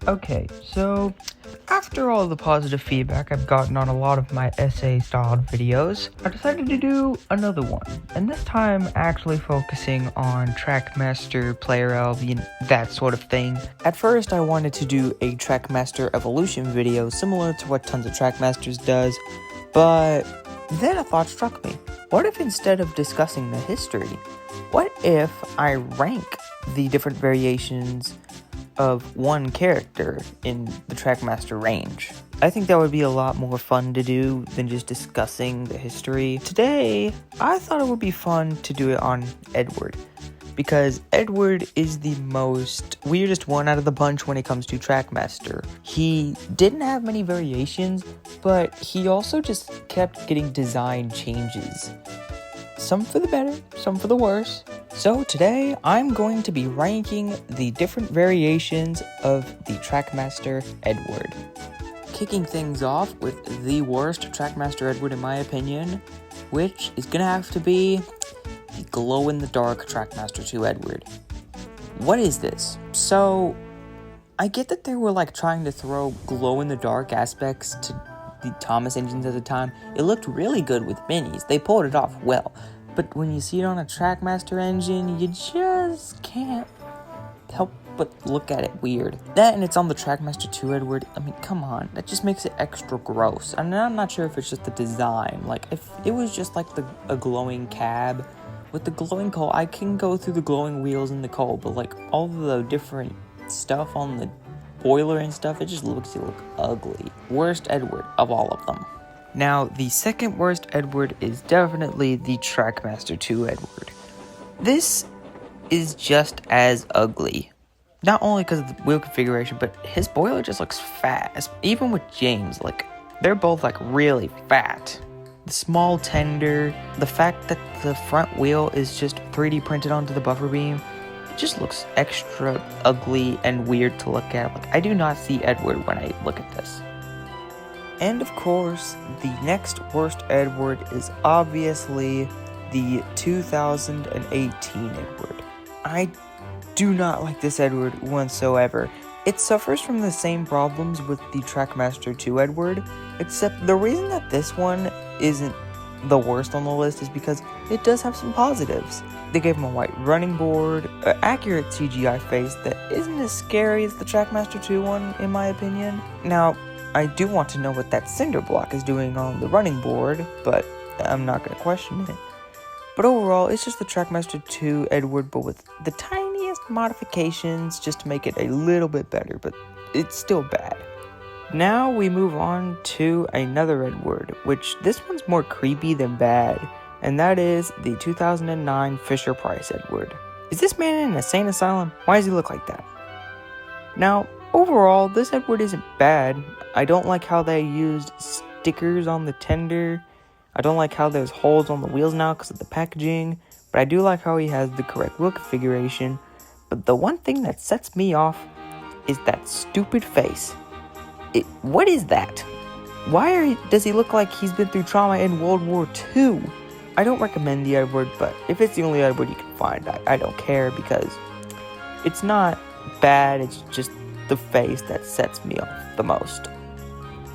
Okay, so after all the positive feedback I've gotten on a lot of my essay-styled videos, I decided to do another one, and this time actually focusing on Trackmaster, Player Elf, that sort of thing. At first, I wanted to do a Trackmaster evolution video similar to what tons of Trackmasters does, but then a thought struck me. What if instead of discussing the history, what if I rank the different variations of one character in the Trackmaster range? I think that would be a lot more fun to do than just discussing the history. Today, I thought it would be fun to do it on Edward, because Edward is the weirdest one out of the bunch when it comes to Trackmaster. He didn't have many variations, but he also just kept getting design changes. Some for the better, some for the worse. So today, I'm going to be ranking the different variations of the Trackmaster Edward. Kicking things off with the worst Trackmaster Edward in my opinion, which is gonna have to be the glow-in-the-dark Trackmaster 2 Edward. What is this? So, I get that they were trying to throw glow-in-the-dark aspects to the Thomas engines at the time. It looked really good with minis. They pulled it off well. But when you see it on a Trackmaster engine, you just can't help but look at it weird. That, and it's on the Trackmaster 2 Edward, I mean, come on, that just makes it extra gross. And I'm not sure if it's just the design. If it was just a glowing cab with the glowing coal, I can go through the glowing wheels and the coal, but all the different stuff on the boiler and stuff, it just look ugly. Worst Edward of all of them. Now, the second worst Edward is definitely the Trackmaster 2 Edward. This is just as ugly. Not only because of the wheel configuration, but his boiler just looks fat. Even with James, they're both really fat. The small tender, the fact that the front wheel is just 3D printed onto the buffer beam, it just looks extra ugly and weird to look at. I do not see Edward when I look at this. And of course, the next worst Edward is obviously the 2018 Edward. I do not like this Edward whatsoever. It suffers from the same problems with the Trackmaster 2 Edward, except the reason that this one isn't the worst on the list is because it does have some positives. They gave him a white running board, an accurate CGI face that isn't as scary as the Trackmaster 2 one, in my opinion. Now, I do want to know what that cinder block is doing on the running board, but I'm not going to question it. But overall, it's just the Trackmaster 2 Edward, but with the tiniest modifications just to make it a little bit better, but it's still bad. Now we move on to another Edward, which this one's more creepy than bad, and that is the 2009 Fisher-Price Edward. Is this man in an insane asylum? Why does he look like that? Now, overall, this Edward isn't bad. I don't like how they used stickers on the tender. I don't like how there's holes on the wheels now because of the packaging. But I do like how he has the correct wheel configuration. But the one thing that sets me off is that stupid face. What is that? Why does he look like he's been through trauma in World War II? I don't recommend the Edward, but if it's the only Edward you can find, I don't care because it's not bad, it's just the face that sets me off the most.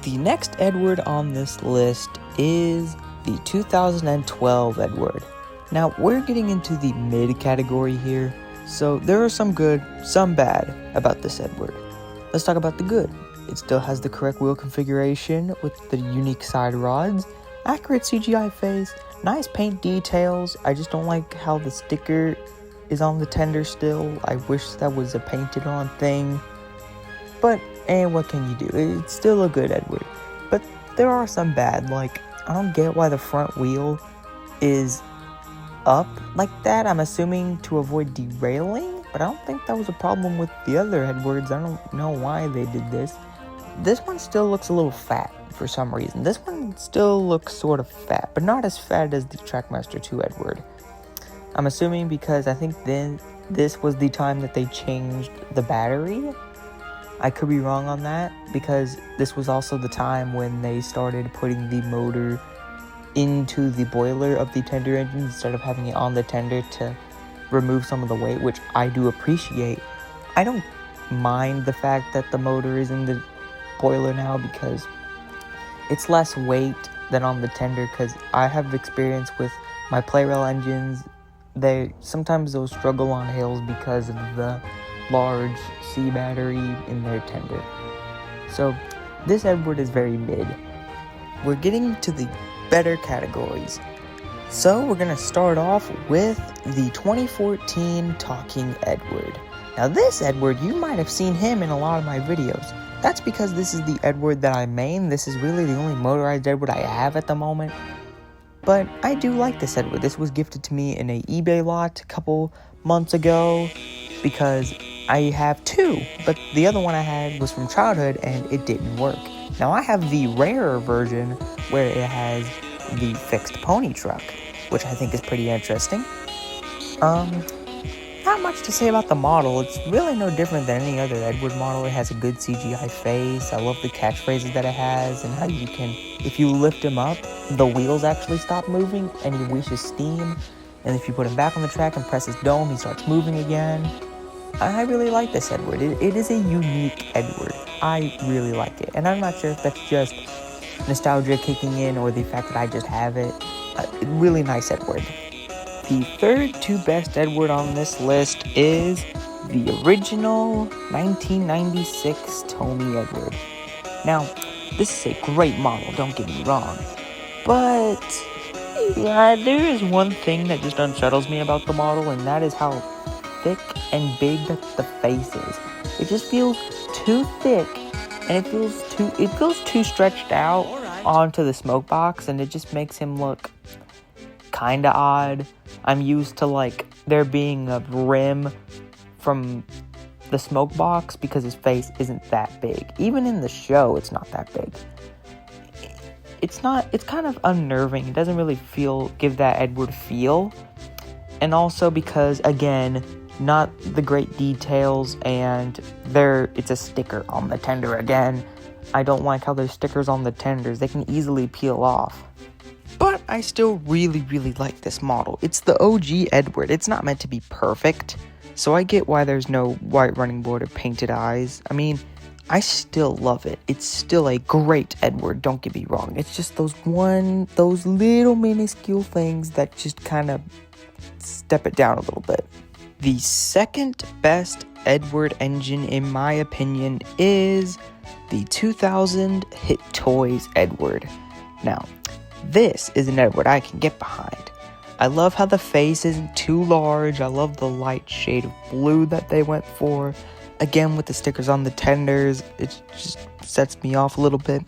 The next Edward on this list is the 2012 Edward. Now, we're getting into the mid category here, so there are some good, some bad about this Edward. Let's talk about the good. It still has the correct wheel configuration with the unique side rods, accurate CGI face, nice paint details. I just don't like how the sticker is on the tender still. I wish that was a painted on thing. But, what can you do? It's still a good Edward. But there are some bad, I don't get why the front wheel is up like that. I'm assuming to avoid derailing, but I don't think that was a problem with the other Edwards. I don't know why they did this. This one still looks a little fat for some reason. This one still looks sort of fat, but not as fat as the Trackmaster 2 Edward. I'm assuming because I think then this was the time that they changed the battery. I could be wrong on that, because this was also the time when they started putting the motor into the boiler of the tender engine instead of having it on the tender to remove some of the weight, which I do appreciate. I don't mind the fact that the motor is in the boiler now because it's less weight than on the tender, because I have experience with my Play-Rail engines. Sometimes they'll struggle on hills because of the large C battery in their tender. So this Edward is very mid. We're getting to the better categories. So we're going to start off with the 2014 Talking Edward. Now this Edward, you might have seen him in a lot of my videos. That's because this is the Edward that I main. This is really the only motorized Edward I have at the moment. But I do like this Edward. This was gifted to me in an eBay lot a couple months ago because I have two, but the other one I had was from childhood and it didn't work. Now I have the rarer version where it has the fixed pony truck, which I think is pretty interesting. Not much to say about the model. It's really no different than any other Edward model. It has a good CGI face. I love the catchphrases that it has and how you can, if you lift him up, the wheels actually stop moving and he unleashes steam. And if you put him back on the track and press his dome, he starts moving again. I really like this Edward. It is a unique Edward. I really like it. And I'm not sure if that's just nostalgia kicking in or the fact that I just have it. Really nice Edward. The third to best Edward on this list is the original 1996 Tomy Edward. Now, this is a great model, don't get me wrong. But yeah, there is one thing that just unsettles me about the model, and that is how thick and big that the face is. It just feels too thick, and it feels too stretched out onto the smoke box, and it just makes him look kinda odd. I'm used to like there being a rim from the smoke box because his face isn't that big. Even in the show, it's not that big. It's kind of unnerving. It doesn't really give that Edward feel. And also because, again, not the great details, and it's a sticker on the tender again. I don't like how there's stickers on the tenders. They can easily peel off. But I still really, really like this model. It's the OG Edward. It's not meant to be perfect, so I get why there's no white running board or painted eyes. I mean, I still love it. It's still a great Edward, don't get me wrong. It's just those little minuscule things that just kind of step it down a little bit. The second best Edward engine, in my opinion, is the 2000 Hit Toys Edward. Now, this is an Edward I can get behind. I love how the face isn't too large. I love the light shade of blue that they went for. Again, with the stickers on the tenders, it just sets me off a little bit.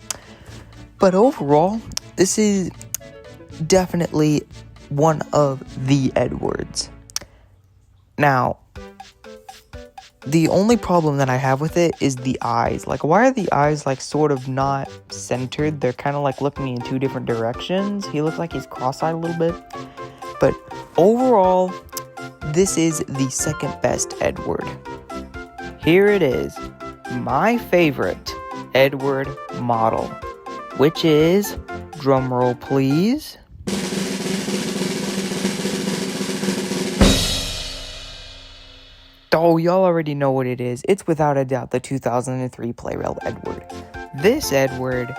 But overall, this is definitely one of the Edwards. Now, the only problem that I have with it is the eyes. Like, why are the eyes, like, sort of not centered? They're kind of, like, looking in two different directions. He looks like he's cross-eyed a little bit. But overall, this is the second best Edward. Here it is, my favorite Edward model, which is, drumroll please, oh, y'all already know what it is. It's without a doubt the 2003 Play-Rail Edward. This Edward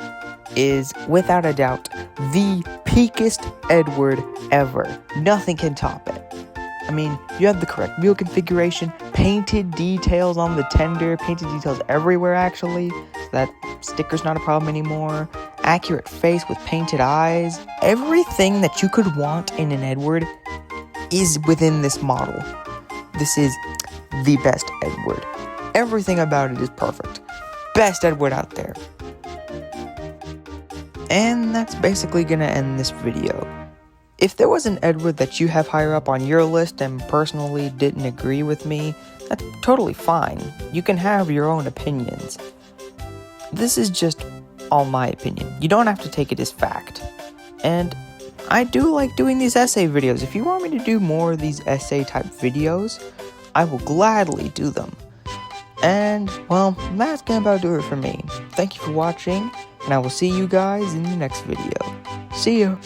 is, without a doubt, the peakest Edward ever. Nothing can top it. I mean, you have the correct wheel configuration, painted details on the tender, painted details everywhere actually, so that sticker's not a problem anymore, accurate face with painted eyes. Everything that you could want in an Edward is within this model. This is the best Edward. Everything about it is perfect. Best Edward out there. And that's basically gonna end this video. If there was an Edward that you have higher up on your list and personally didn't agree with me, that's totally fine. You can have your own opinions. This is just all my opinion. You don't have to take it as fact. And I do like doing these essay videos. If you want me to do more of these essay type videos, I will gladly do them. And, well, that's gonna about do it for me. Thank you for watching, and I will see you guys in the next video. See you!